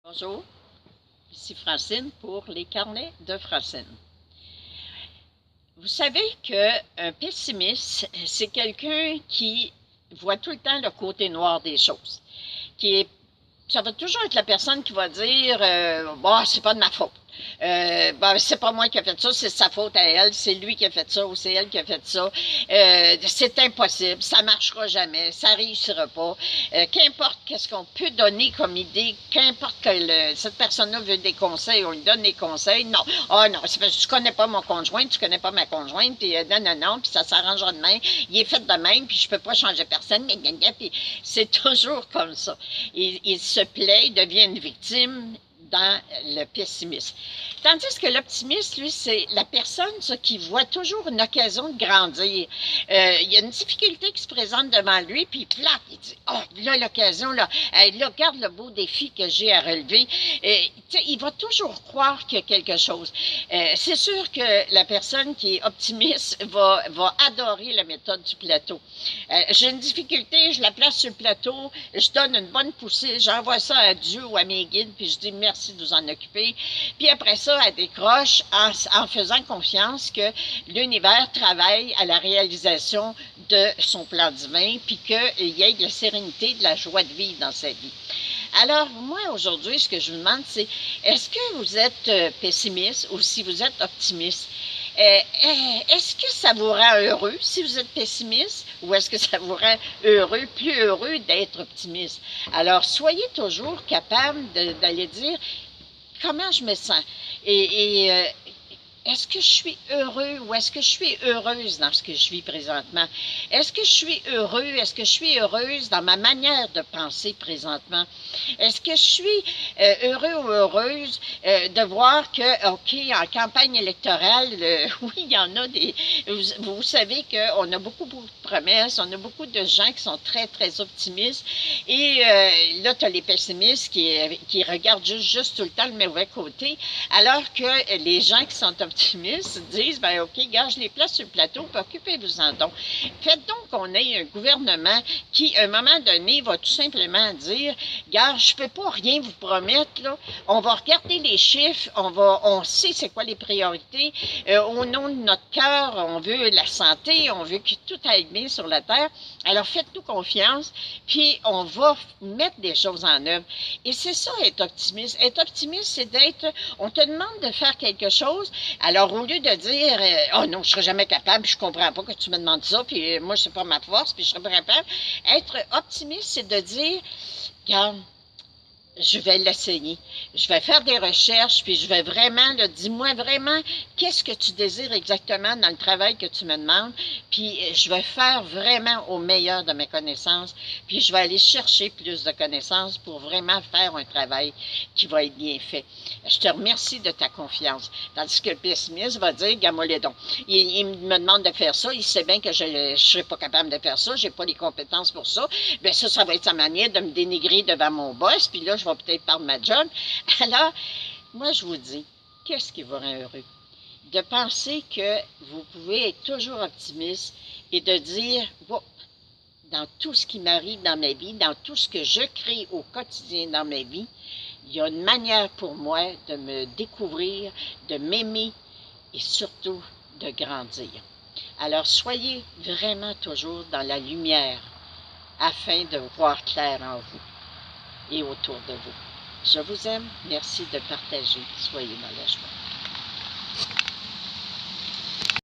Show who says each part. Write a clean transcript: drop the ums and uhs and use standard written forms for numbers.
Speaker 1: Bonjour, ici Francine pour les carnets de Francine. Vous savez qu'un pessimiste, c'est quelqu'un qui voit tout le temps le côté noir des choses. Ça va toujours être la personne qui va dire bah, c'est pas de ma faute. C'est pas moi qui ai fait ça, c'est sa faute à elle, c'est lui qui a fait ça ou c'est elle qui a fait ça. C'est impossible, ça marchera jamais, ça réussira pas. Qu'importe qu'est-ce qu'on peut donner comme idée, qu'importe que cette personne-là veut des conseils, on lui donne des conseils. Non, non, c'est parce que tu connais pas mon conjoint, tu connais pas ma conjointe, puis non, puis ça s'arrangera demain. Il est fait de même, puis je peux pas changer personne. Puis c'est toujours comme ça. Il se plaît, il devient une victime dans le pessimisme. Tandis que l'optimiste, lui, c'est la personne qui voit toujours une occasion de grandir. Il y a une difficulté qui se présente devant lui, puis plaf, il dit « Oh, là, l'occasion, là, regarde le beau défi que j'ai à relever. » Il va toujours croire qu'il y a quelque chose. C'est sûr que la personne qui est optimiste va adorer la méthode du plateau. J'ai une difficulté, je la place sur le plateau, je donne une bonne poussée, j'envoie ça à Dieu ou à mes guides, puis je dis merci de vous en occuper. Puis après ça, elle décroche en faisant confiance que l'univers travaille à la réalisation de son plan divin, puis qu'il y ait de la sérénité, de la joie de vivre dans sa vie. Alors, moi, aujourd'hui, ce que je vous demande, c'est est-ce que vous êtes pessimiste ou si vous êtes optimiste? Est-ce que ça vous rend heureux si vous êtes pessimiste ou est-ce que ça vous rend heureux, plus heureux d'être optimiste? Alors, soyez toujours capable d'aller dire comment je me sens est-ce que je suis heureux ou est-ce que je suis heureuse dans ce que je vis présentement? Est-ce que je suis heureux? Est-ce que je suis heureuse dans ma manière de penser présentement? Est-ce que je suis heureux ou heureuse de voir que, OK, en campagne électorale, oui, il y en a des... Vous savez qu'on a beaucoup de promesses, on a beaucoup de gens qui sont très, très optimistes. Et là, tu as les pessimistes qui regardent juste tout le temps le mauvais côté, alors que les gens qui sont optimistes disent, ben OK, gars, je les place sur le plateau, puis occupez-vous-en donc. Faites donc qu'on ait un gouvernement qui, à un moment donné, va tout simplement dire, gars, je ne peux pas rien vous promettre, là. On va regarder les chiffres, on sait c'est quoi les priorités. Au nom de notre cœur, on veut la santé, on veut que tout aille bien sur la terre. Alors faites-nous confiance, puis on va mettre des choses en œuvre. Et c'est ça, être optimiste. Être optimiste, c'est on te demande de faire quelque chose. Alors, au lieu de dire « Oh non, je ne serai jamais capable, puis je ne comprends pas que tu me demandes ça, puis moi, ce n'est pas ma force, puis je ne serai pas capable. » Être optimiste, c'est de dire « Regarde, je vais l'essayer. Je vais faire des recherches, puis je vais vraiment, dis-moi vraiment, qu'est-ce que tu désires exactement dans le travail que tu me demandes, puis je vais faire vraiment au meilleur de mes connaissances, puis je vais aller chercher plus de connaissances pour vraiment faire un travail qui va être bien fait. Je te remercie de ta confiance. Tandis que le pessimiste va dire, gamme-moi les dons. Il me demande de faire ça, il sait bien que je ne serai pas capable de faire ça, je n'ai pas les compétences pour ça. Bien ça va être sa manière de me dénigrer devant mon boss, puis là, je vais peut-être perdre ma job. Alors, moi, je vous dis, qu'est-ce qui vous rend heureux? De penser que vous pouvez être toujours optimiste et de dire, wow, dans tout ce qui m'arrive dans ma vie, dans tout ce que je crée au quotidien dans ma vie, il y a une manière pour moi de me découvrir, de m'aimer et surtout de grandir. Alors, soyez vraiment toujours dans la lumière afin de voir clair en vous et autour de vous. Je vous aime. Merci de partager. Soyez dans la joie.